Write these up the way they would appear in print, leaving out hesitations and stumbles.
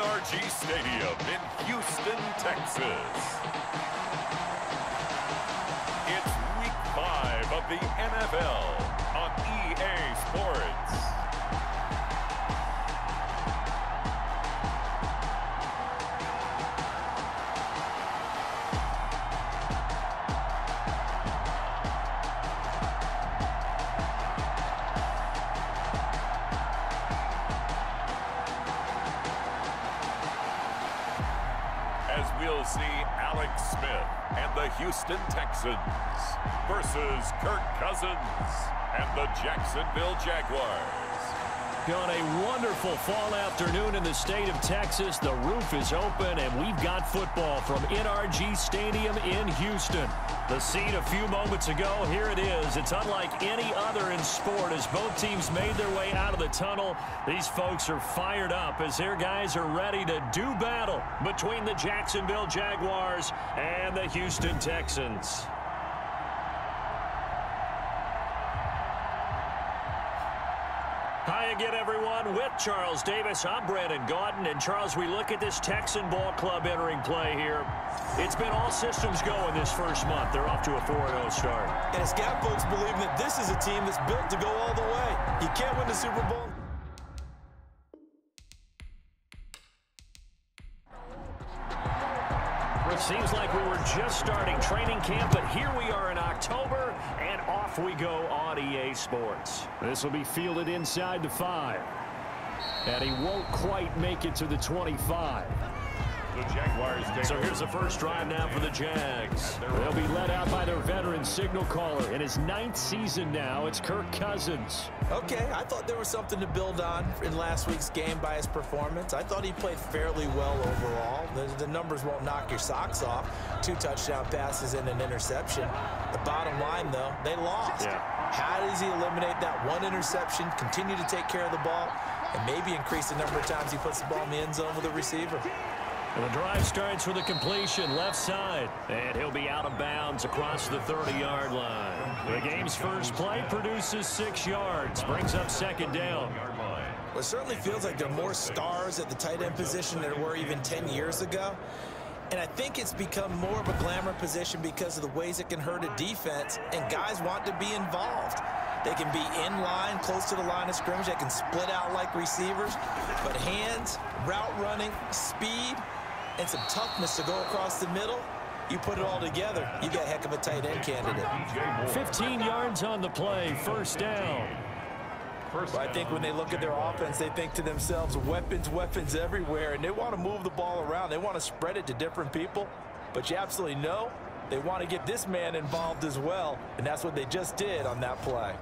NRG Stadium in Houston, Texas. It's Week 5 of the NFL on EA Sports. As we'll see Alex Smith and the Houston Texans versus Kirk Cousins and the Jacksonville Jaguars. On a wonderful fall afternoon in the state of Texas, the roof is open and we've got football from NRG Stadium in Houston. The scene a few moments ago, here it is. It's unlike any other in sport as both teams made their way out of the tunnel. These folks are fired up as their guys are ready to do battle between the Jacksonville Jaguars and the Houston Texans. Hi again, everyone. With Charles Davis, I'm Brandon Gaudin. And, Charles, we look at this Texan ball club entering play here. It's been all systems going this first month. They're off to a 4-0 start. And it's got folks believing that this is a team that's built to go all the way. You can't win the Super Bowl. It seems like we were just starting training camp, but here we are in October, and off we go on EA Sports. This will be fielded inside the 5. And he won't quite make it to the 25. The Jaguars take So here's the first drive now for the Jags. They'll be led out by their veteran signal caller. In his 9th season now, it's Kirk Cousins. Okay, I thought there was something to build on in last week's game by his performance. I thought he played fairly well overall. The numbers won't knock your socks off. 2 touchdown passes and an interception. The bottom line, though, they lost. Yeah. How does he eliminate that one interception, continue to take care of the ball, and maybe increase the number of times he puts the ball in the end zone with a receiver? And the drive starts with a completion left side. And he'll be out of bounds across the 30-yard line. The game's first play produces 6 yards. Brings up second down. Well, it certainly feels like there are more stars at the tight end position than there were even 10 years ago. And I think it's become more of a glamour position because of the ways it can hurt a defense, and guys want to be involved. They can be in line, close to the line of scrimmage. They can split out like receivers. But hands, route running, speed, and some toughness to go across the middle, you put it all together, you got a heck of a tight end candidate. 15 yards on the play, first down. Well, I think when they look at their offense, they think to themselves, weapons, weapons everywhere, and they want to move the ball around. They want to spread it to different people, but you absolutely know they want to get this man involved as well, and that's what they just did on that play.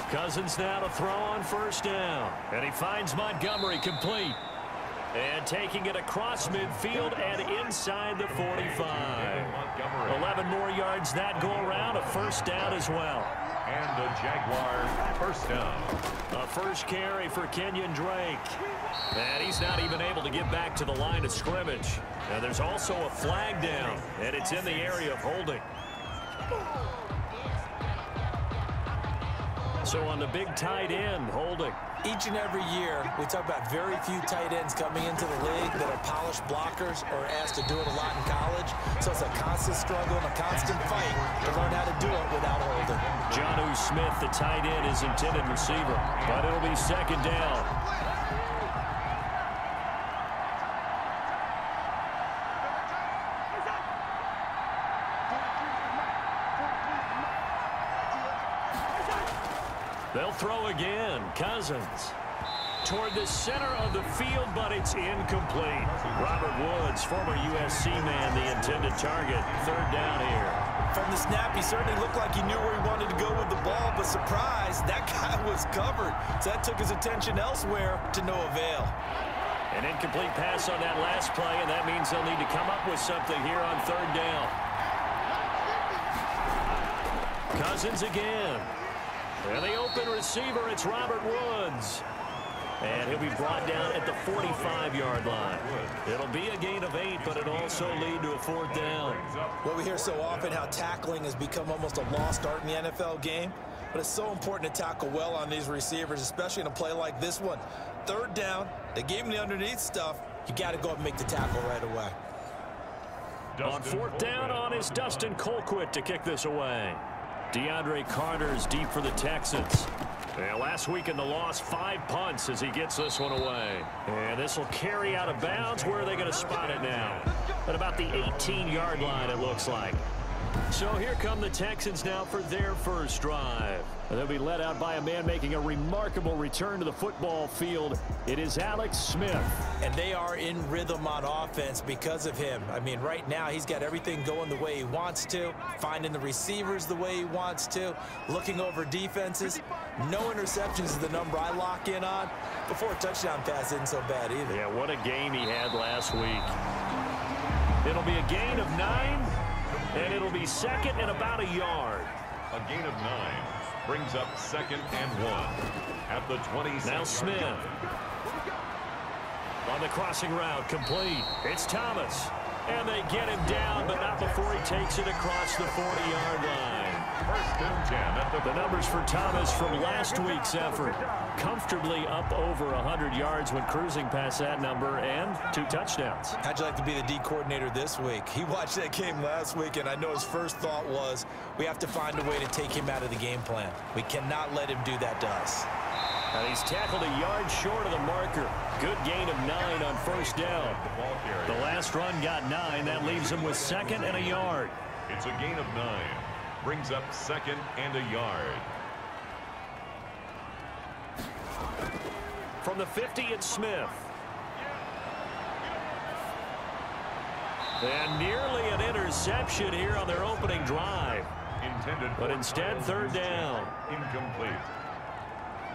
Cousins now to throw on first down. And he finds Montgomery complete. And taking it across midfield and inside the 45. 11 more yards that go around. A first down as well. And the Jaguars first down. A first carry for Kenyon Drake. And he's not even able to get back to the line of scrimmage. And there's also a flag down. And it's in the area of holding. So on the big tight end, holding. Each and every year, we talk about very few tight ends coming into the league that are polished blockers or asked to do it a lot in college. So it's a constant struggle and a constant fight to learn how to do it without holding. Jonnu Smith, the tight end, is intended receiver. But it'll be second down. They'll throw again. Cousins toward the center of the field, but it's incomplete. Robert Woods, former USC man, the intended target. Third down here. From the snap, he certainly looked like he knew where he wanted to go with the ball, but surprise, that guy was covered. So that took his attention elsewhere to no avail. An incomplete pass on that last play, and that means they'll need to come up with something here on third down. Cousins again. And the open receiver, it's Robert Woods. And he'll be brought down at the 45-yard line. It'll be a gain of 8, but it'll also lead to a 4th down. Well, we hear so often how tackling has become almost a lost art in the NFL game. But it's so important to tackle well on these receivers, especially in a play like this one. 3rd down, they gave him the underneath stuff. You got to go up and make the tackle right away. On 4th down on is Dustin Colquitt to kick this away. DeAndre Carter's deep for the Texans. And last week in the loss, 5 punts as he gets this one away. And this will carry out of bounds. Where are they going to spot it now? At about the 18-yard line, it looks like. So here come the Texans now for their first drive. They'll be led out by a man making a remarkable return to the football field. It is Alex Smith. And they are in rhythm on offense because of him. I mean, right now he's got everything going the way he wants to, finding the receivers the way he wants to, looking over defenses. No interceptions is the number I lock in on. Before a touchdown pass isn't so bad either. Yeah, what a game he had last week. It'll be a gain of 9. And it'll be 2nd and about a yard. A gain of 9 brings up 2nd and 1 at the 26. Now Smith on the crossing route, complete. It's Thomas. And they get him down, but not before he takes it across the 40-yard line. 1st and 10 at the numbers for Thomas from last week's effort. Comfortably up over 100 yards when cruising past that number, and 2 touchdowns. How'd you like to be the D coordinator this week? He watched that game last week, and I know his first thought was, we have to find a way to take him out of the game plan. We cannot let him do that to us. And he's tackled a yard short of the marker. Good gain of 9 on 1st down. The last run got 9. That leaves him with 2nd and a yard. It's a gain of 9. Brings up 2nd and a yard. From the 50, it's Smith. And nearly an interception here on their opening drive. But instead, 3rd down. Incomplete.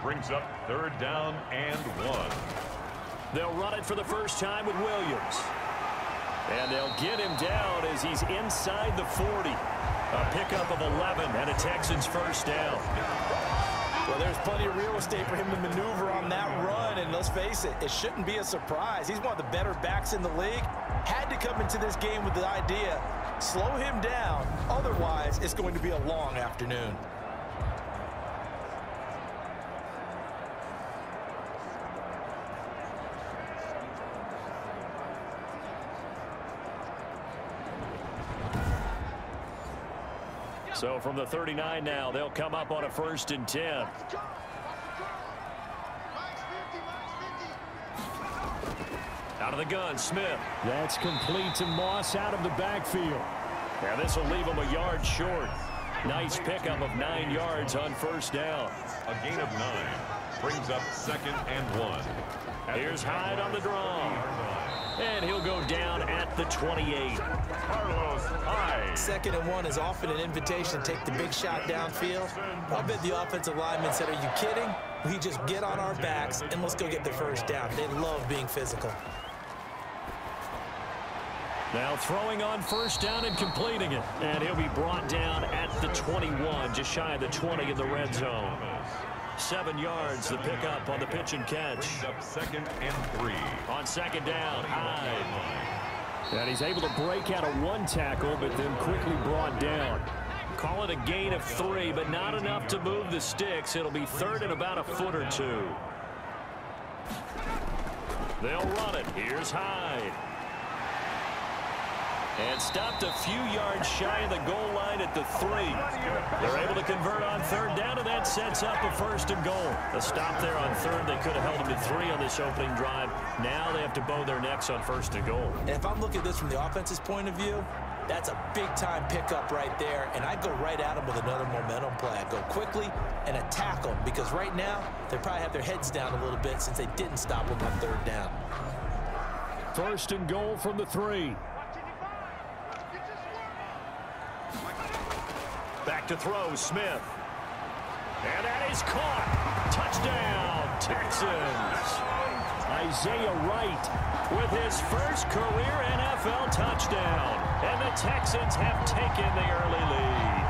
Brings up 3rd down and 1. They'll run it for the first time with Williams. And they'll get him down as he's inside the 40. A pickup of 11 and a Texans first down. Well, there's plenty of real estate for him to maneuver on that run, and let's face it, it shouldn't be a surprise. He's one of the better backs in the league. Had to come into this game with the idea, slow him down, otherwise it's going to be a long afternoon. So from the 39 now, they'll come up on a 1st and 10. Out of the gun, Smith. That's complete to Moss out of the backfield. And this will leave him a yard short. Nice pickup of 9 yards on 1st down. A gain of 9 brings up 2nd and 1. Here's Hyde on the draw. And he'll go down at the 28. Carlos Hyde. 2nd and 1 is often an invitation to take the big shot downfield. I bet the offensive lineman said, are you kidding? We just get on our backs and let's go get the 1st down. They love being physical. Now throwing on 1st down and completing it. And he'll be brought down at the 21, just shy of the 20 in the red zone. 7 yards, the pickup on the pitch and catch. Up 2nd and 3. On 2nd down, Hyde. And he's able to break out of 1 tackle, but then quickly brought down. Call it a gain of 3, but not enough to move the sticks. It'll be 3rd and about a foot or 2. They'll run it. Here's Hyde. And stopped a few yards shy of the goal line at the 3. They're able to convert on 3rd down, and that sets up a 1st and goal. A stop there on 3rd. They could have held them to 3 on this opening drive. Now they have to bow their necks on 1st and goal. And if I'm looking at this from the offense's point of view, that's a big-time pickup right there, and I go right at them with another momentum play. I go quickly and attack them, because right now they probably have their heads down a little bit since they didn't stop them on 3rd down. 1st and goal from the 3. Back to throw, Smith. And that is caught. Touchdown, Texans. Isaiah Wright with his first career NFL touchdown. And the Texans have taken the early lead.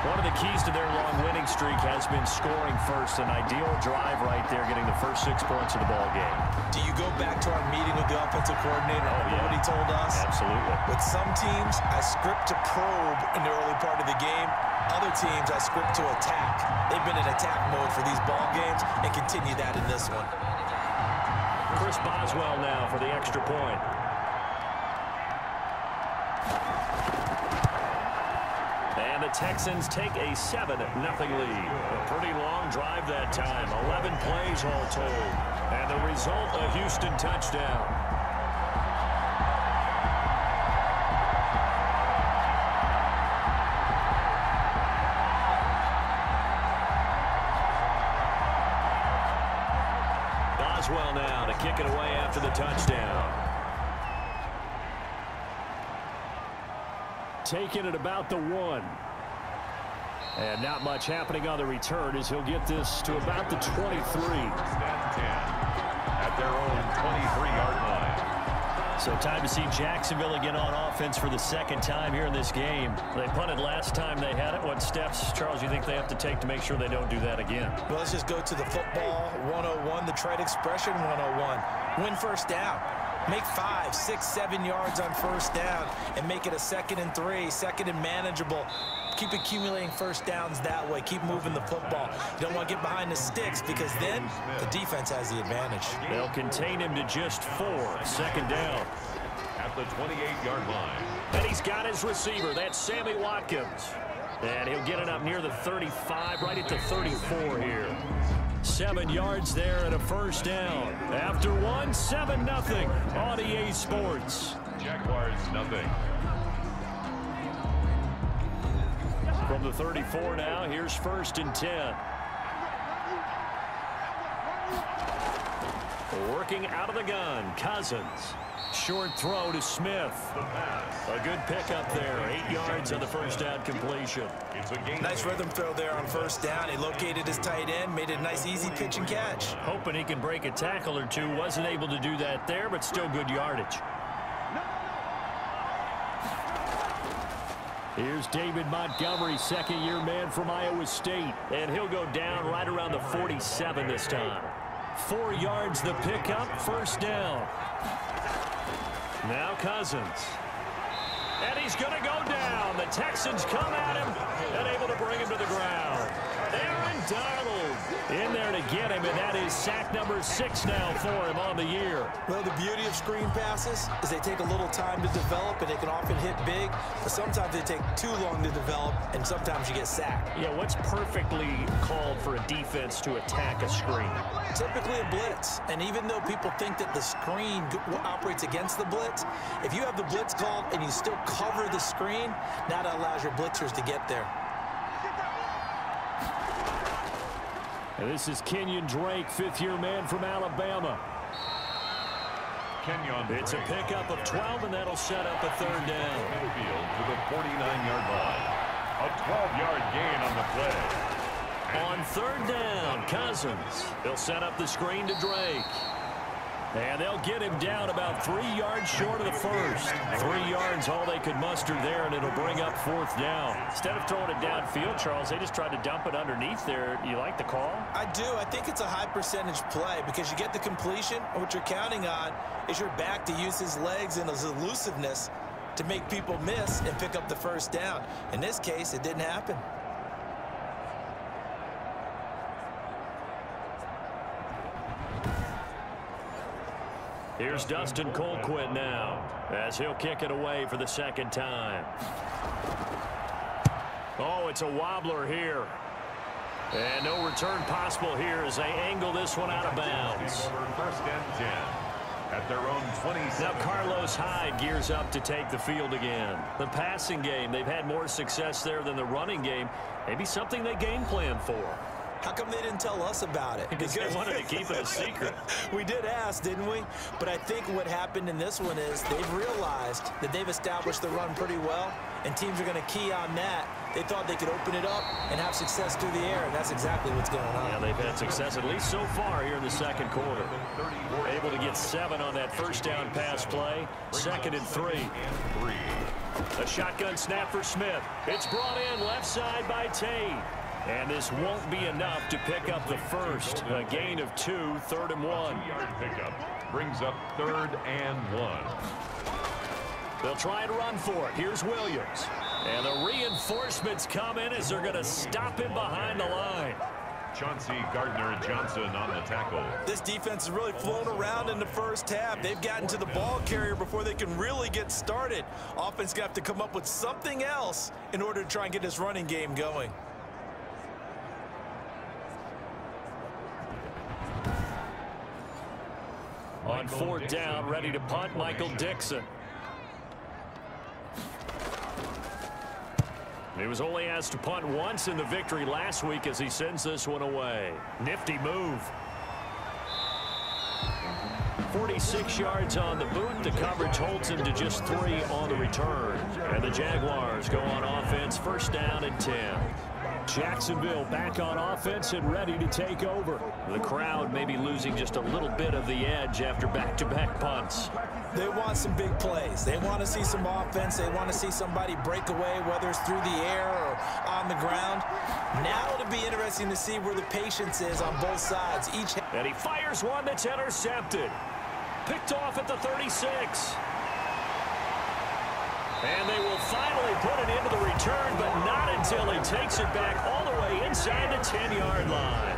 One of the keys to their long winning streak has been scoring first. An ideal drive right there, getting the first 6 points of the ball game. Do you go back to our meeting with the offensive coordinator? Remember what he told us? Absolutely. With some teams, I script to probe in the early part of the game. Other teams, I script to attack. They've been in attack mode for these ball games and continue that in this one. Chris Boswell now for the extra point. And the Texans take a 7-0 lead. A pretty long drive that time. 11 plays all told. And the result, a Houston touchdown. Boswell now to kick it away after the touchdown. Taking it about the 1. And not much happening on the return as he'll get this to about the 23. At their own 23-yard line. So time to see Jacksonville again on offense for the second time here in this game. They punted last time they had it. What steps, Charles, you think they have to take to make sure they don't do that again? Well, let's just go to the football 101, the trade expression 101. Win first down. Make 5, 6, 7 yards on first down and make it a 2nd and 3, 2nd and manageable. Keep accumulating first downs that way. Keep moving the football. You don't want to get behind the sticks because then the defense has the advantage. They'll contain him to just 4, 2nd down. At the 28-yard line. And he's got his receiver. That's Sammy Watkins. And he'll get it up near the 35, right at the 34 here. 7 yards there and a first down. After 1, 7-0 on EA Sports. Jaguars nothing. From the 34 now, here's 1st and 10. Working out of the gun, Cousins. Short throw to Smith. A good pickup there. 8 yards on the first down completion. Nice rhythm throw there on first down. He located his tight end, made it a nice easy pitch and catch. Hoping he can break a tackle or two. Wasn't able to do that there, but still good yardage. Here's David Montgomery, 2nd-year man from Iowa State. And he'll go down right around the 47 this time. 4 yards the pickup, first down. Now Cousins. And he's going to go down. The Texans come at him and able to bring him to the ground. Aaron Donald in there to get him, and that is sack number 6 now for him on the year. Well, the beauty of screen passes is they take a little time to develop, and they can often hit big, but sometimes they take too long to develop, and sometimes you get sacked. Yeah, what's perfectly called for a defense to attack a screen? Typically a blitz, and even though people think that the screen operates against the blitz, if you have the blitz called and you still cover the screen, now that allows your blitzers to get there. And this is Kenyon Drake, 5th-year man from Alabama. It's a pickup of 12, and that'll set up a 3rd down. Field to the 49-yard line. A 12-yard gain on the play. On 3rd down, Cousins. They'll set up the screen to Drake. And they'll get him down about 3 yards short of the first. 3 yards all they could muster there, and it'll bring up 4th down. Instead of throwing it downfield, Charles, they just tried to dump it underneath there. You like the call? I do. I think it's a high percentage play because you get the completion, and what you're counting on is your back to use his legs and his elusiveness to make people miss and pick up the first down. In this case, it didn't happen. Here's Dustin Colquitt now as he'll kick it away for the 2nd time. Oh, it's a wobbler here. And no return possible here as they angle this one out of bounds. 1st and 10 at their own 27. Now Carlos Hyde gears up to take the field again. The passing game, they've had more success there than the running game. Maybe something they game plan for. How come they didn't tell us about it? Because they wanted to keep it a secret. We did ask, didn't we? But I think what happened in this one is they've realized that they've established the run pretty well, and teams are going to key on that They thought they could open it up and have success through the air, and that's exactly what's going on. Yeah, they've had success at least so far here in the second quarter. Able to get 7 on that first down pass play. 2nd and 3. A shotgun snap for Smith. It's brought in left side by Tate. And this won't be enough to pick up the first. A gain of 2, 3rd and 1. Pickup brings up 3rd and 1. They'll try and run for it. Here's Williams. And the reinforcements come in as they're going to stop him behind the line. Chauncey Gardner-Johnson on the tackle. This defense has really flown around in the first half. They've gotten to the ball carrier before they can really get started. Offense got to come up with something else in order to try and get this running game going. On 4th down, ready to punt, Michael Dixon. He was only asked to punt once in the victory last week as he sends this one away. Nifty move. 46 yards on the boot. The coverage holds him to just 3 on the return. And the Jaguars go on offense, 1st down and 10. Jacksonville back on offense and ready to take over. The crowd may be losing just a little bit of the edge after back-to-back punts. They want some big plays. They want to see some offense. They want to see somebody break away, whether it's through the air or on the ground. Now it'll be interesting to see where the patience is on both sides. And he fires one that's intercepted. Picked off at the 36. And they will finally put it into the return, but not until he takes it back all the way inside the 10-yard line.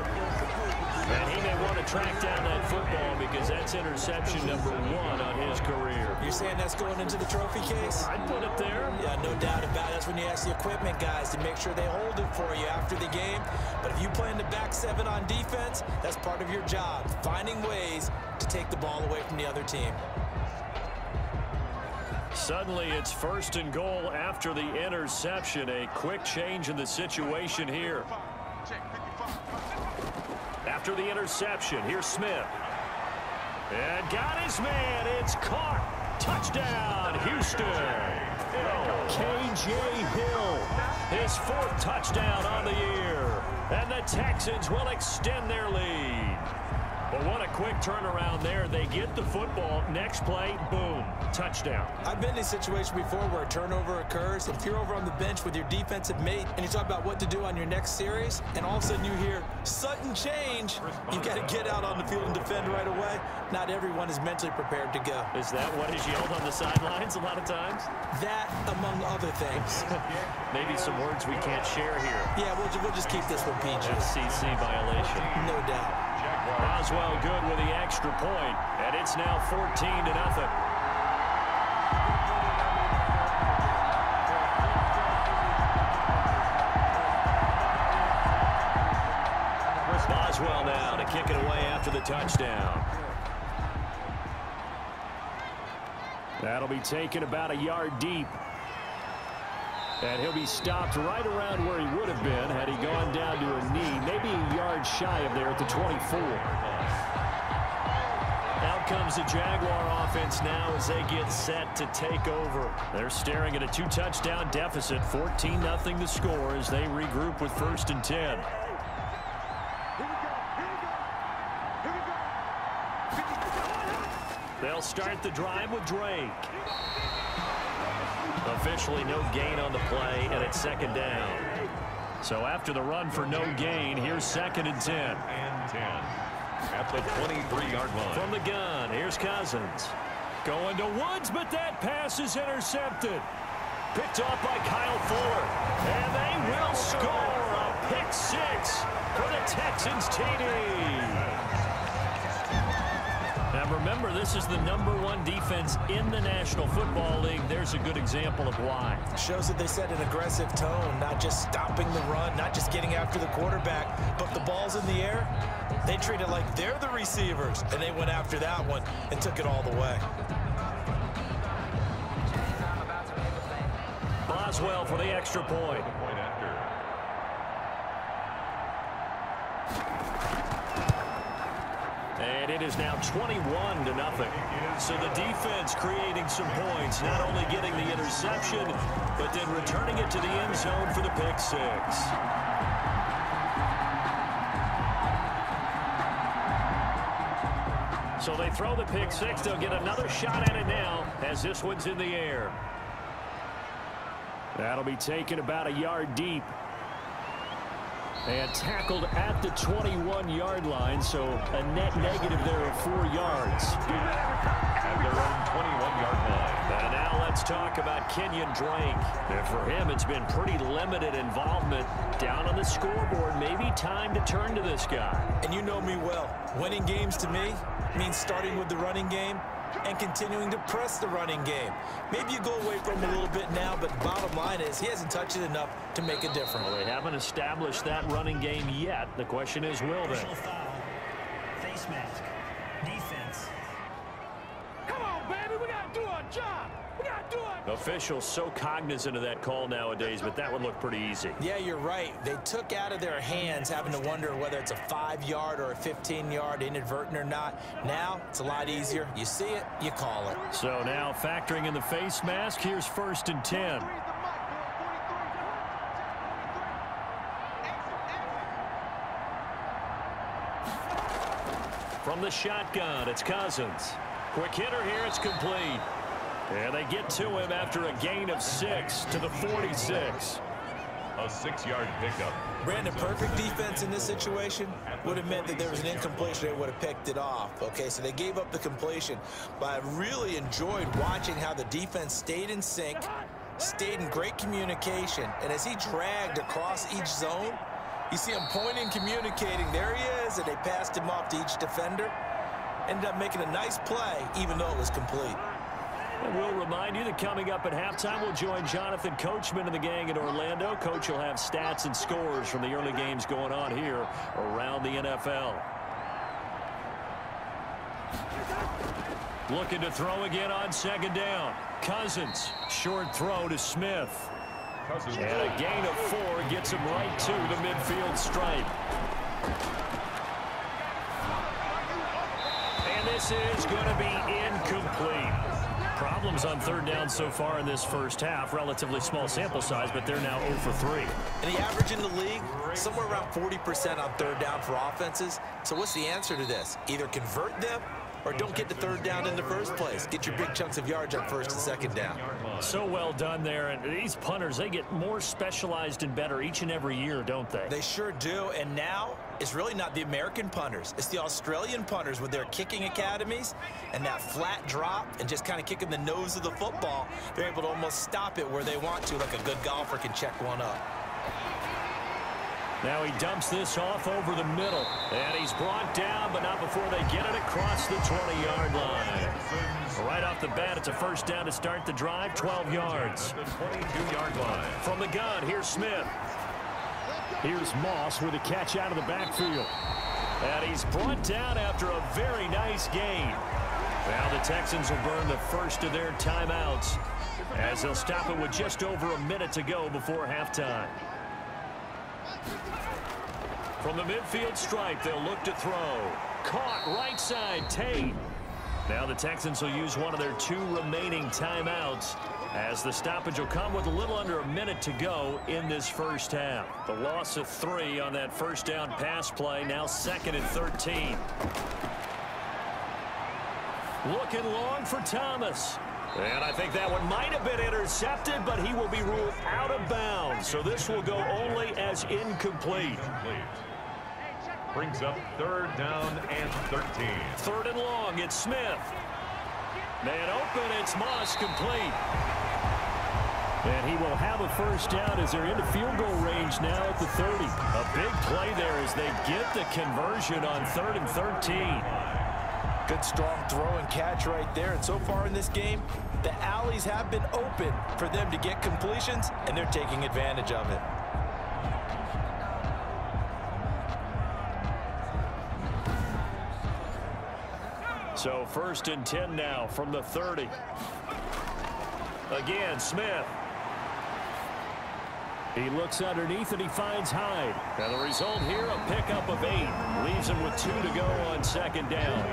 And he may want to track down that football because that's interception number 1 on his career. You're saying that's going into the trophy case? I'd put it there. Yeah, no doubt about it. That's when you ask the equipment guys to make sure they hold it for you after the game. But if you play in the back 7 on defense, that's part of your job, finding ways to take the ball away from the other team. Suddenly, it's 1st and goal after the interception. A quick change in the situation here. After the interception, here's Smith. And got his man. It's caught. Touchdown, Houston. K.J. Hill, his 4th touchdown on the year. And the Texans will extend their lead. But what a quick turnaround there. They get the football. Next play, boom, touchdown. I've been in a situation before where a turnover occurs. If you're over on the bench with your defensive mate and you talk about what to do on your next series, and all of a sudden you hear sudden change, you've got to get out on the field and defend right away. Not everyone is mentally prepared to go. Is that what is yelled on the sidelines a lot of times? That, among other things. Maybe some words we can't share here. Yeah, we'll just keep this one PG. FCC violation. No doubt. Boswell good with the extra point, and it's now 14-0. Boswell now to kick it away after the touchdown. That'll be taken about a yard deep. And he'll be stopped right around where he would have been had he gone down to a knee, maybe a yard shy of there at the 24. Out comes the Jaguar offense now as they get set to take over. They're staring at a 2-touchdown deficit, 14-0 the score as they regroup with 1st and 10. They'll start the drive with Drake. Officially no gain on the play, and it's 2nd down. So after the run for no gain, here's 2nd and 10. And 10 at the 23-yard line. From the gun, here's Cousins. Going to Woods, but that pass is intercepted. Picked off by Kyle Fuller. And they will score a pick 6 for the Texans TD. Now remember, this is the #1 defense in the National Football League. There's a good example of why. Shows that they set an aggressive tone, not just stopping the run, not just getting after the quarterback, but the ball's in the air. They treat it like they're the receivers, and they went after that one and took it all the way. Boswell for the extra point. And it is now 21-0. So the defense creating some points, not only getting the interception, but then returning it to the end zone for the pick six. So they throw the pick six. They'll get another shot at it now as this one's in the air. That'll be taken about a yard deep. And tackled at the 21-yard line, so a net negative there of 4 yards. At their own 21-yard line. And now let's talk about Kenyon Drake. And for him, it's been pretty limited involvement down on the scoreboard. Maybe time to turn to this guy. And you know me well. Winning games to me means starting with the running game and continuing to press the running game. Maybe you go away from him a little bit now, but bottom line is he hasn't touched it enough to make a difference. Well, they haven't established that running game yet. The question is, will they? Face mask. Defense. Come on, baby. We got to do our job. We got to do it. Officials so cognizant of that call nowadays, but that would look pretty easy. Yeah, you're right. They took out of their hands having to wonder whether it's a 5-yard or a 15-yard, inadvertent or not. Now, it's a lot easier. You see it, you call it. So now factoring in the face mask, here's 1st and 10. From the shotgun, it's Cousins. Quick hitter here, it's complete. And they get to him after a gain of 6 to the 46. A 6-yard pickup. Brandon, perfect defense in this situation would have meant that there was an incompletion. They would have picked it off. Okay, so they gave up the completion. But I really enjoyed watching how the defense stayed in sync, stayed in great communication. And as he dragged across each zone, you see him pointing, communicating. There he is, and they passed him off to each defender. Ended up making a nice play, even though it was complete. And we'll remind you that coming up at halftime, we'll join Jonathan Coachman and the gang in Orlando. Coach will have stats and scores from the early games going on here around the NFL. Looking to throw again on 2nd down. Cousins, short throw to Smith. And a gain of 4 gets him right to the midfield stripe. And this is going to be incomplete. Problems on 3rd down so far in this first half. Relatively small sample size, but they're now 0 for 3. And the average in the league, somewhere around 40% on 3rd down for offenses. So what's the answer to this? Either convert them or don't get the 3rd down in the first place. Get your big chunks of yards on 1st and 2nd down. So well done there. And these punters, they get more specialized and better each and every year, don't they? They sure do. And now it's really not the American punters. It's the Australian punters with their kicking academies and that flat drop and just kind of kicking the nose of the football. They're able to almost stop it where they want to, like a good golfer can check one up. Now he dumps this off over the middle. And he's brought down, but not before they get it across the 20-yard line. Right off the bat, it's a 1st down to start the drive, 12 yards. The 22-yard line. From the gun, here's Smith. Here's Moss with a catch out of the backfield. And he's brought down after a very nice gain. Now the Texans will burn the first of their timeouts as they'll stop it with just over a minute to go before halftime. From the midfield stripe, they'll look to throw. Caught right side, Tate. Now the Texans will use one of their 2 remaining timeouts as the stoppage will come with a little under a minute to go in this first half. The loss of 3 on that 1st down pass play, now 2nd and 13. Looking long for Thomas. And I think that one might have been intercepted, but he will be ruled out of bounds. So this will go only as incomplete. Brings up 3rd down and 13. 3rd and long, it's Smith. Man open, it's Moss, complete. And he will have a 1st down as they're into field goal range now at the 30. A big play there as they get the conversion on 3rd and 13. Good strong throw and catch right there. And so far in this game, the alleys have been open for them to get completions, and they're taking advantage of it. So 1st and 10 now from the 30. Again, Smith. He looks underneath and he finds Hyde. And the result here, a pickup of 8. Leaves him with 2 to go on second down.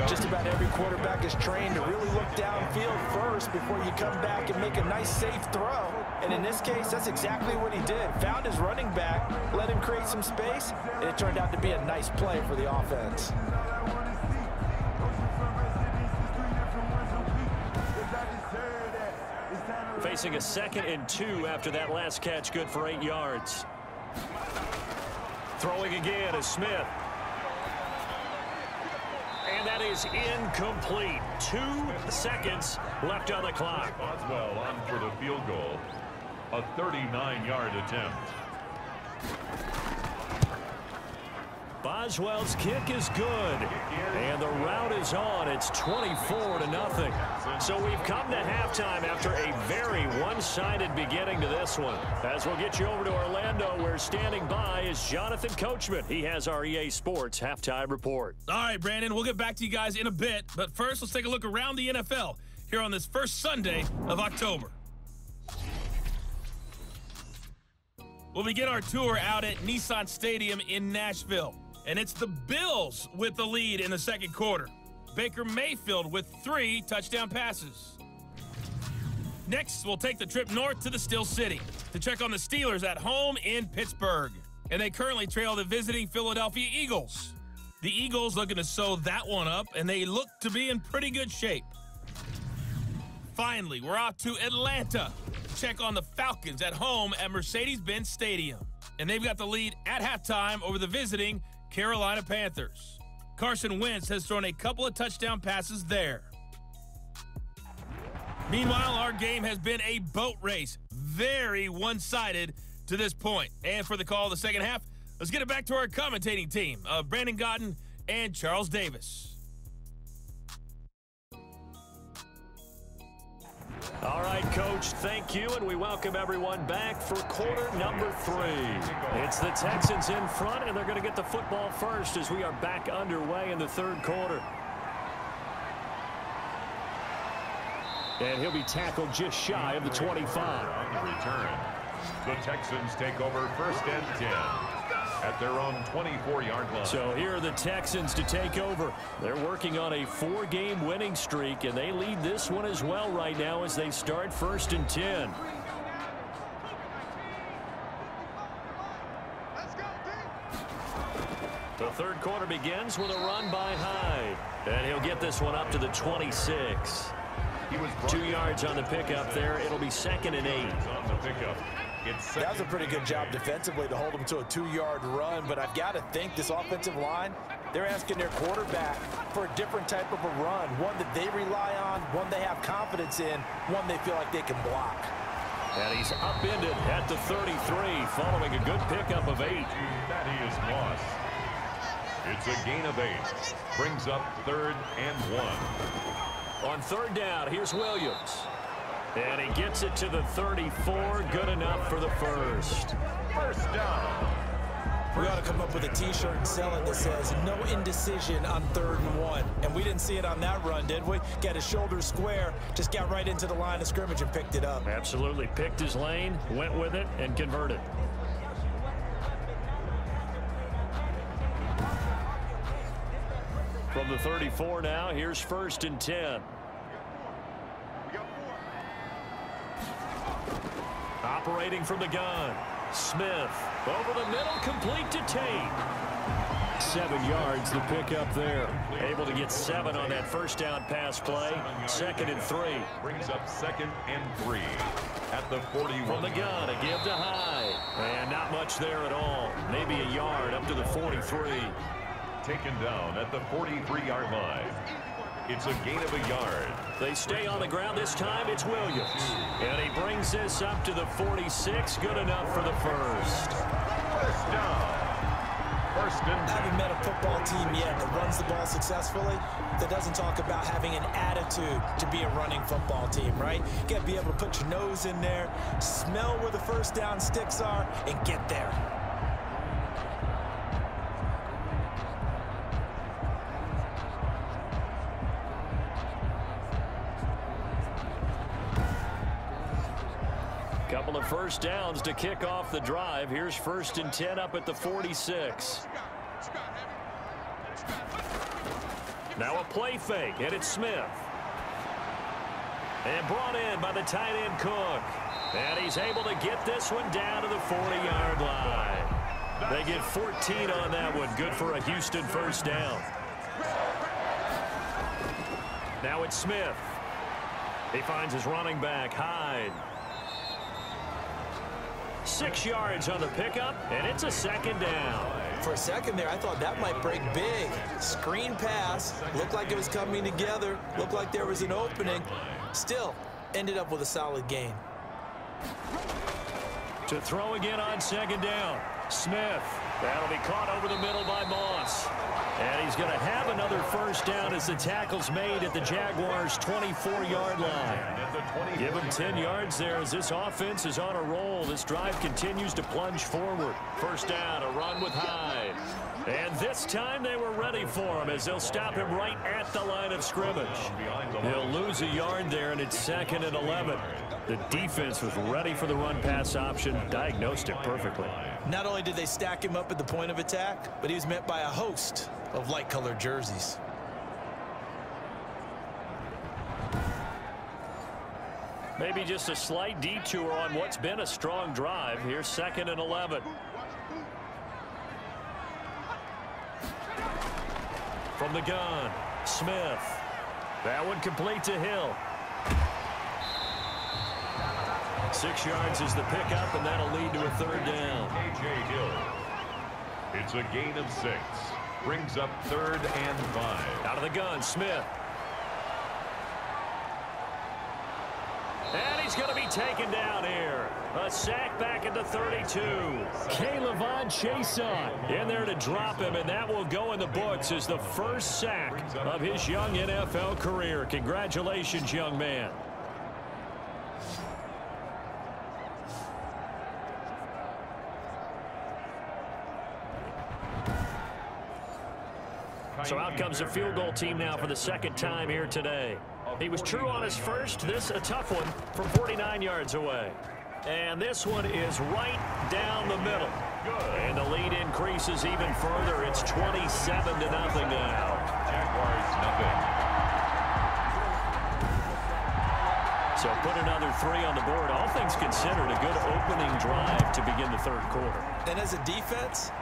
Just about every quarterback is trained to really look downfield first before you come back and make a nice, safe throw. And in this case, that's exactly what he did. Found his running back, let him create some space, and it turned out to be a nice play for the offense. Facing a 2nd and 2 after that last catch, good for 8 yards. Throwing again is Smith. And that is incomplete. 2 seconds left on the clock. Boswell on for the field goal. A 39-yard attempt. Boswell's kick is good. And the route is on. It's 24-0. So we've come to halftime after a very one-sided beginning to this one. As we'll get you over to Orlando, where standing by is Jonathan Coachman. He has our EA Sports halftime report. All right, Brandon, we'll get back to you guys in a bit. But first, let's take a look around the NFL here on this first Sunday of October. We'll begin our tour out at Nissan Stadium in Nashville. And it's the Bills with the lead in the second quarter. Baker Mayfield with 3 touchdown passes. Next, we'll take the trip north to the Steel City to check on the Steelers at home in Pittsburgh. And they currently trail the visiting Philadelphia Eagles. The Eagles looking to sew that one up, and they look to be in pretty good shape. Finally, we're off to Atlanta to check on the Falcons at home at Mercedes-Benz Stadium. And they've got the lead at halftime over the visiting Carolina Panthers. Carson Wentz has thrown a couple of touchdown passes there. Meanwhile, our game has been a boat race. Very one-sided to this point. And for the call of the second half, let's get it back to our commentating team of Brandon Gotten and Charles Davis. All right, Coach, thank you, and we welcome everyone back for quarter number 3. It's the Texans in front, and they're going to get the football first as we are back underway in the third quarter. And he'll be tackled just shy of the 25. On the return, the Texans take over 1st and 10 at their own 24-yard line. So here are the Texans to take over. They're working on a 4-game winning streak, and they lead this one as well right now as they start 1st and 10. The third quarter begins with a run by Hyde. And he'll get this one up to the 26. 2 yards on the pickup there. It'll be 2nd and 8. On the pickup. That was a pretty good job defensively to hold them to a 2-yard run, but I've got to think this offensive line, they're asking their quarterback for a different type of a run, one that they rely on, one they have confidence in, one they feel like they can block. And he's upended at the 33 following a good pickup of 8. That he is lost. It's a gain of 8. Brings up 3rd and 1. On 3rd down, here's Williams. And he gets it to the 34. Good enough for the first. First down. We ought to come up with a T-shirt and sell it that says no indecision on 3rd and 1. And we didn't see it on that run, did we? Got his shoulders square, just got right into the line of scrimmage and picked it up. Absolutely. Picked his lane, went with it, and converted. From the 34 now, here's 1st and 10. Operating from the gun. Smith over the middle, complete to Tate. 7 yards the pickup there. Able to get 7 on that first down pass play. 2nd and 3. Brings up 2nd and 3 at the 41. From the gun, a give to Hyde. And not much there at all. Maybe a yard up to the 43. Taken down at the 43-yard line. It's a gain of a yard. They stay on the ground this time. It's Williams. And he brings this up to the 46. Good enough for the first. First down. 1st and 10. I haven't met a football team yet that runs the ball successfully that doesn't talk about having an attitude to be a running football team, right? You got to be able to put your nose in there, smell where the first down sticks are, and get there. Couple of first downs to kick off the drive. Here's 1st and 10 up at the 46. Now a play fake, and it's Smith. And brought in by the tight end Cook. And he's able to get this one down to the 40-yard line. They get 14 on that one. Good for a Houston first down. Now it's Smith. He finds his running back, Hyde. 6 yards on the pickup, and it's a 2nd down. For a second there, I thought that might break big. Screen pass. Looked like it was coming together. Looked like there was an opening. Still, ended up with a solid gain. To throw again on 2nd down. Smith. That'll be caught over the middle by Moss. And he's going to have another first down as the tackle's made at the Jaguars' 24-yard line. Give him 10 yards there as this offense is on a roll. This drive continues to plunge forward. First down, a run with Hyde. And this time they were ready for him as they'll stop him right at the line of scrimmage. He'll lose a yard there, and it's 2nd and 11. The defense was ready for the run-pass option, diagnosed it perfectly. Not only did they stack him up at the point of attack, but he was met by a host of light-colored jerseys. Maybe just a slight detour on what's been a strong drive. Here's 2nd and 11. From the gun, Smith. That one complete to Hill. 6 yards is the pickup, and that'll lead to a 3rd down. A.J. Hill. It's a gain of 6. Brings up 3rd and 5. Out of the gun, Smith. And he's going to be taken down here. A sack back at the 32. K'Lavon Chaisson in there to drop him, and that will go in the books as the first sack of his young NFL career. Congratulations, young man. So out comes the field goal team now for the 2nd time here today. He was true on his first. This a tough one from 49 yards away. And this one is right down the middle. And the lead increases even further. It's 27-0 now. Jaguars nothing. So put another 3 on the board. All things considered, a good opening drive to begin the 3rd quarter. And as a defense,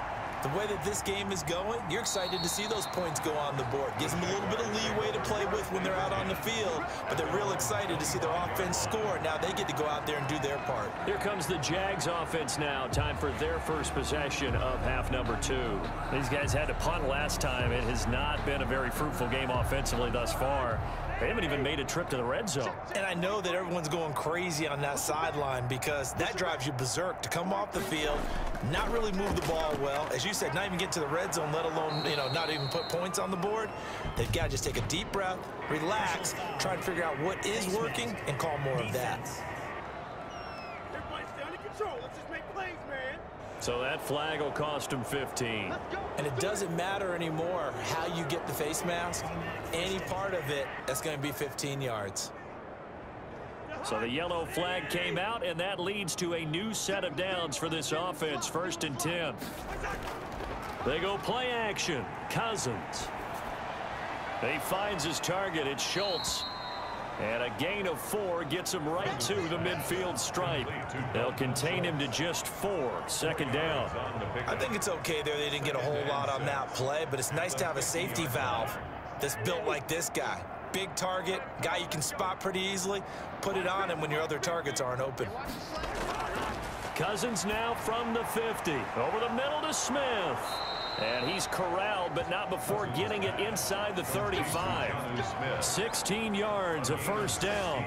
the way that this game is going, you're excited to see those points go on the board. Gives them a little bit of leeway to play with when they're out on the field, but they're real excited to see their offense score. Now they get to go out there and do their part. Here comes the Jags offense now. Time for their first possession of half number 2. These guys had to punt last time. It has not been a very fruitful game offensively thus far. They haven't even made a trip to the red zone. And I know that everyone's going crazy on that sideline because that drives you berserk to come off the field, not really move the ball well. As you said, not even get to the red zone, let alone, not even put points on the board. They've got to just take a deep breath, relax, try and figure out what is working, and call more of that. Everybody's down in control. Let's just make plays, man. So that flag will cost him 15. And it doesn't matter anymore how you get the face mask. Any part of it, that's going to be 15 yards. So the yellow flag came out, and that leads to a new set of downs for this offense. 1st and 10. They go play action. Cousins. He finds his target. It's Schultz. And a gain of 4 gets him right to the midfield stripe. They'll contain him to just 4. 2nd down. I think it's okay there. They didn't get a whole lot on that play, but it's nice to have a safety valve that's built like this guy. Big target, guy you can spot pretty easily. Put it on him when your other targets aren't open. Cousins now from the 50. Over the middle to Smith. And he's corralled, but not before getting it inside the 35. 16 yards, a first down.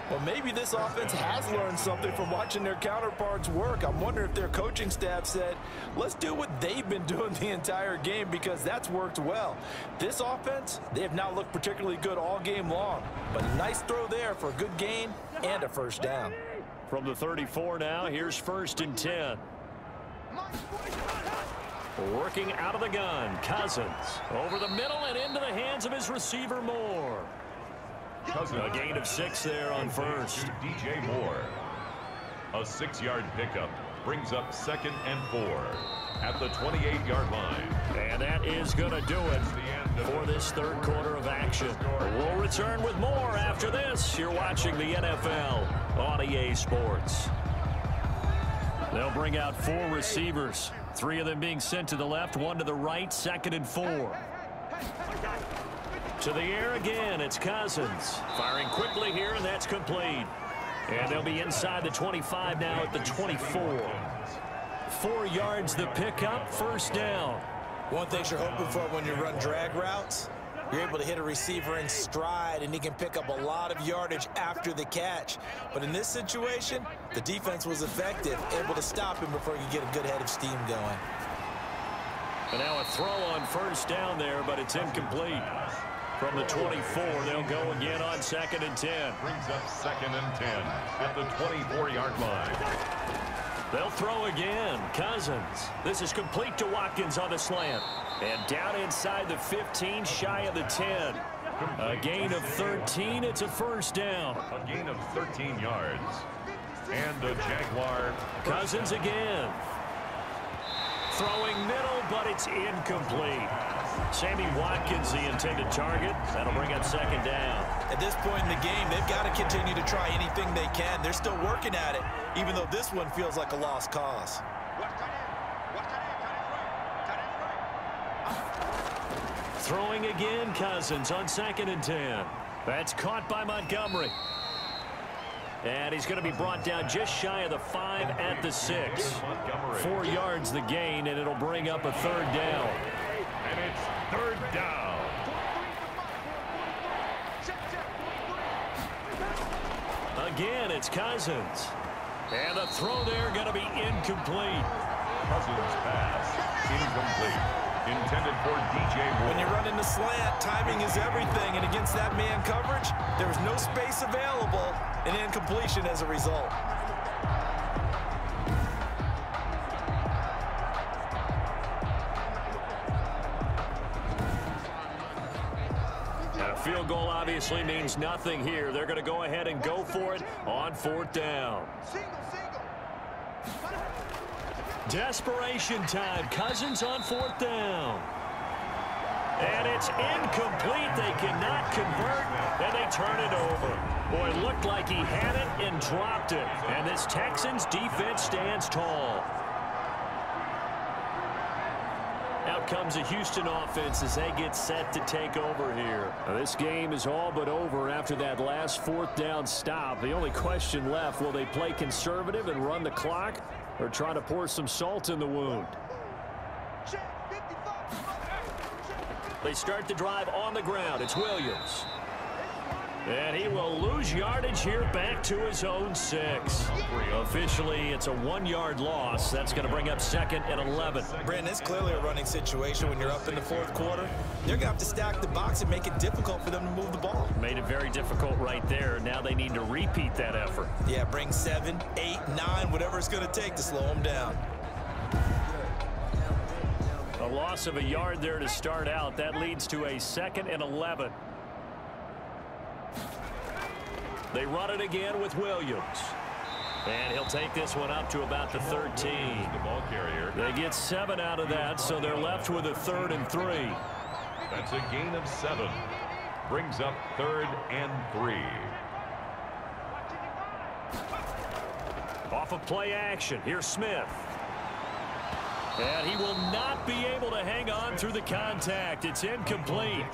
Well, maybe this offense has learned something from watching their counterparts work. I'm wondering if their coaching staff said, let's do what they've been doing the entire game because that's worked well. This offense, they have not looked particularly good all game long. But a nice throw there for a good gain and a first down. From the 34 now, here's 1st and 10. Working out of the gun, Cousins. Over the middle and into the hands of his receiver, Moore. A gain of 6 there on first. DJ Moore. A 6-yard pickup brings up 2nd and 4 at the 28-yard line. And that is going to do it for this third quarter of action. We'll return with more after this. You're watching the NFL on EA Sports. They'll bring out 4 receivers, 3 of them being sent to the left, 1 to the right, 2nd and 4. To the air again, it's Cousins. Firing quickly here, and that's complete. And they'll be inside the 25 now at the 24. 4 yards the pickup, first down. One thing you're hoping for when you run drag routes, you're able to hit a receiver in stride, and he can pick up a lot of yardage after the catch. But in this situation, the defense was effective, able to stop him before he could get a good head of steam going. And now a throw on first down there, but it's incomplete. From the 24, they'll go again on 2nd and 10. Brings up 2nd and 10 at the 24-yard line. They'll throw again. Cousins. This is complete to Watkins on the slant. And down inside the 15, shy of the 10. A gain of 13. It's a first down. A gain of 13 yards. And the Jaguar. Cousins again. Throwing middle, but it's incomplete. Sammy Watkins, the intended target. That'll bring up 2nd down. At this point in the game, they've got to continue to try anything they can. They're still working at it, even though this one feels like a lost cause. Throwing again, Cousins on 2nd and 10. That's caught by Montgomery. And he's going to be brought down just shy of the 5 at the 6. 4 yards the gain, and it'll bring up a 3rd down. And it's 3rd down. Again, it's Cousins. And the throw there going to be incomplete. Cousins pass incomplete. Intended for DJ Moore. When you run in the slant, timing is everything, and against that man coverage, there was no space available, and incompletion as a result. A field goal obviously means nothing here. They're going to go ahead and go for it on 4th down. Desperation time. Cousins on 4th down. And it's incomplete. They cannot convert, and they turn it over. Boy, it looked like he had it and dropped it. And this Texans defense stands tall. Out comes a Houston offense as they get set to take over here. Now, this game is all but over after that last 4th down stop. The only question left, will they play conservative and run the clock, or try to pour some salt in the wound? They start the drive on the ground. It's Williams. And he will lose yardage here back to his own 6. Officially, it's a 1-yard loss. That's going to bring up 2nd and 11. Brandon, it's clearly a running situation when you're up in the 4th quarter. They're going to have to stack the box and make it difficult for them to move the ball. Made it very difficult right there. Now they need to repeat that effort. Yeah, bring 7, 8, 9, whatever it's going to take to slow them down. A loss of a yard there to start out. That leads to a 2nd and 11. They run it again with Williams. And he'll take this one up to about the 13. The ball carrier. They get 7 out of that, so they're left with a 3rd and 3. That's a gain of 7. Brings up 3rd and 3. Off of play action. Here's Smith. And he will not be able to hang on through the contact. It's incomplete.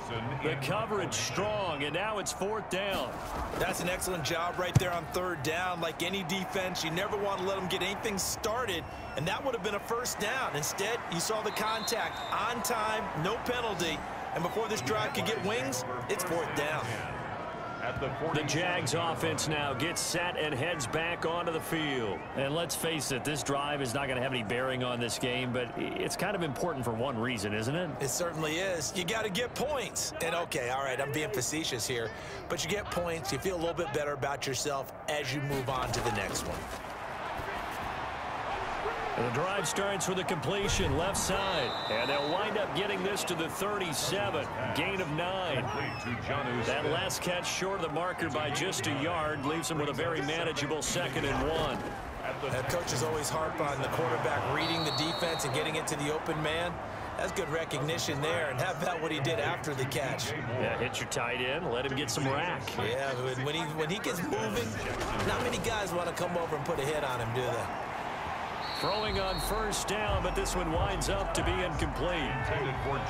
The coverage strong, and now it's 4th down. That's an excellent job right there on 3rd down. Like any defense, you never want to let them get anything started, and that would have been a 1st down. Instead, you saw the contact on time, no penalty, and before this drive could get wings, it's 4th down. The Jags offense now gets set and heads back onto the field. And let's face it, this drive is not going to have any bearing on this game, but it's kind of important for one reason, isn't it? It certainly is. You got to get points. And okay, all right, I'm being facetious here, but you get points, you feel a little bit better about yourself as you move on to the next one. The drive starts with a completion left side, and they'll wind up getting this to the 37. Gain of 9. That last catch short of the marker by just a yard leaves them with a very manageable 2nd and 1. Coaches always harp on the quarterback reading the defense and getting it to the open man. That's good recognition there, and how about what he did after the catch? Yeah, hit your tight end, let him get some rack. Yeah, when he gets moving, not many guys want to come over and put a hit on him, do they? Throwing on first down, but this one winds up to be incomplete.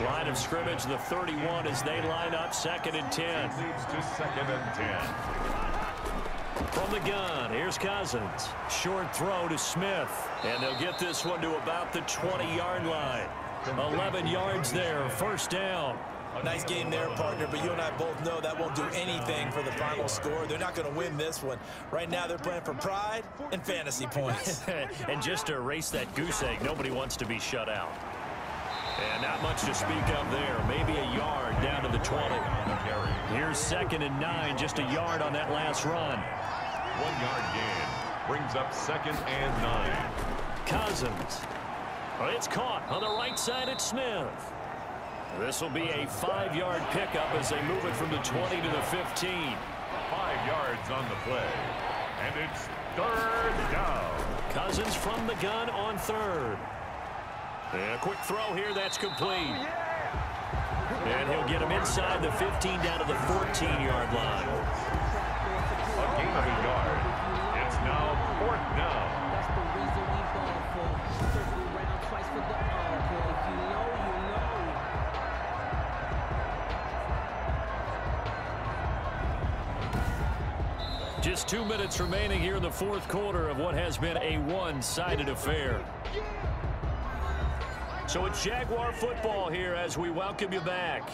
Line of scrimmage, the 31 as they line up, 2nd and 10. Leads to 2nd and 10. From the gun, here's Cousins. Short throw to Smith, and they'll get this one to about the 20-yard line. 11 yards there, first down. Nice game there, partner, but you and I both know that won't do anything for the final score. They're not going to win this one. Right now, they're playing for pride and fantasy points. And just to erase that goose egg, nobody wants to be shut out. And not much to speak of there. Maybe a yard down to the 20. Here's 2nd and 9, just a yard on that last run. 1 yard gain brings up 2nd and 9. Cousins. It's caught on the right side at Smith. This will be a 5-yard pickup as they move it from the 20 to the 15. 5 yards on the play. And it's 3rd down. Cousins from the gun on 3rd. And a quick throw here, that's complete. And he'll get him inside the 15 down to the 14-yard line. A gain of a yard. It's now 4th down. That's the reason we ball for. Circle around twice for the encore. If you know, you know. Just 2 minutes remaining here in the 4th quarter of what has been a one-sided affair. So it's Jaguar football here as we welcome you back.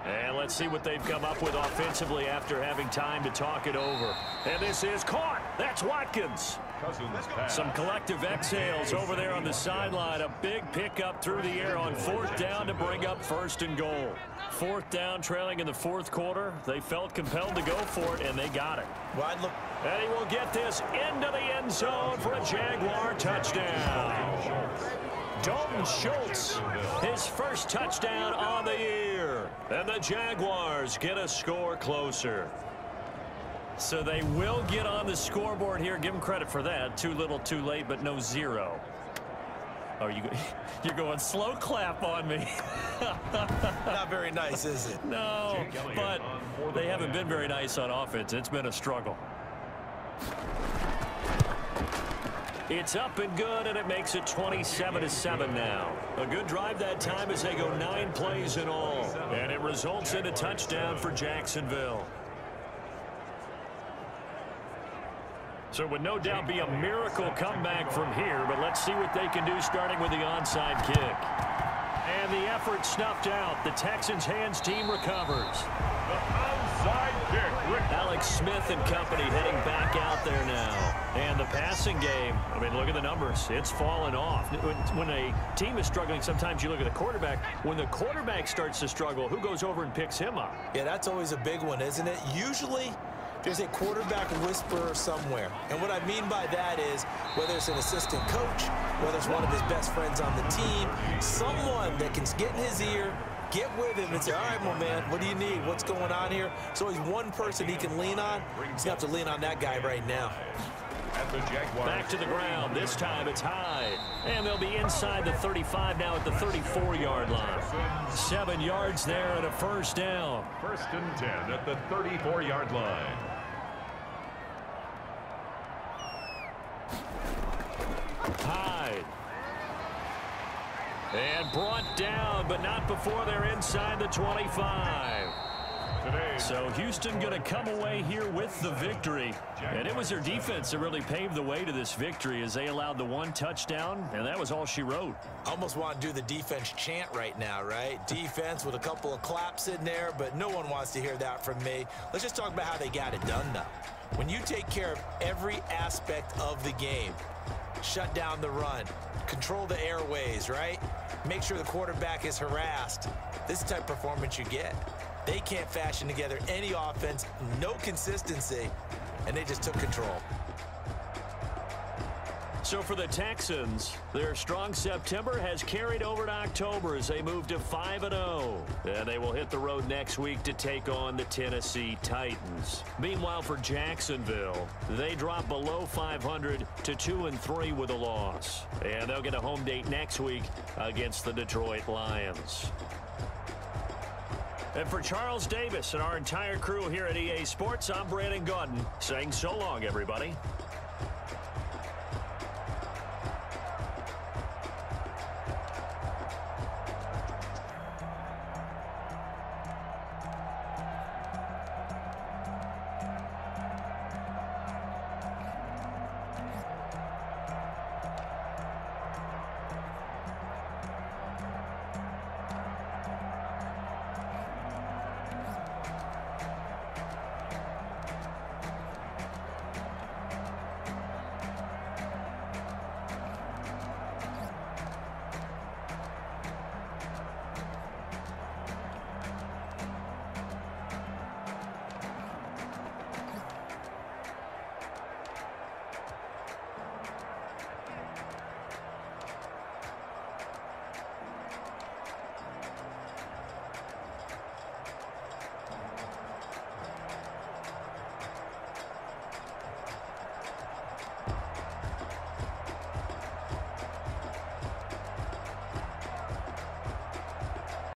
And let's see what they've come up with offensively after having time to talk it over. And this is caught. That's Watkins. Some collective exhales over there on the sideline. A big pickup through the air on 4th down to bring up 1st and goal. 4th down, trailing in the 4th quarter. They felt compelled to go for it, and they got it. Wide look. And he will get this into the end zone for a Jaguar touchdown. Dalton Schultz, his first touchdown on the year. And the Jaguars get a score closer. So they will get on the scoreboard here. Give them credit for that. Too little, too late, but no 0. Oh, you're going slow clap on me. Not very nice, is it? No, but they haven't been very nice on offense. It's been a struggle. It's up and good, and it makes it 27-7 now. A good drive that time as they go 9 plays in all. And it results in a touchdown for Jacksonville. So it would no doubt be a miracle comeback from here, but let's see what they can do starting with the onside kick. And the effort snuffed out. The Texans' hands team recovers. The onside kick. Alex Smith and company heading back out there now. And the passing game, I mean, look at the numbers. It's fallen off. When a team is struggling, sometimes you look at the quarterback. When the quarterback starts to struggle, who goes over and picks him up? Yeah, that's always a big one, isn't it? Usually, there's a quarterback whisperer somewhere. And what I mean by that is, whether it's an assistant coach, whether it's one of his best friends on the team, someone that can get in his ear, get with him and say, all right, my man, what do you need? What's going on here? So he's one person he can lean on. He's going to have to lean on that guy right now. Back to the ground. This time it's high. And they'll be inside the 35 now at the 34-yard line. 7 yards there and a first down. 1st and 10 at the 34-yard line. Hyde. And brought down, but not before they're inside the 25. So Houston going to come away here with the victory. And it was their defense that really paved the way to this victory as they allowed the 1 touchdown, and that was all she wrote. I almost want to do the defense chant right now, right? Defense with a couple of claps in there, but no one wants to hear that from me. Let's just talk about how they got it done, though. When you take care of every aspect of the game, shut down the run, control the airways, right? Make sure the quarterback is harassed. This is the type of performance you get. They can't fashion together any offense, no consistency, and they just took control. So for the Texans, their strong September has carried over to October as they move to 5-0. And they will hit the road next week to take on the Tennessee Titans. Meanwhile, for Jacksonville, they drop below 500 to 2-3 with a loss. And they'll get a home date next week against the Detroit Lions. And for Charles Davis and our entire crew here at EA Sports, I'm Brandon Gaudin saying so long, everybody.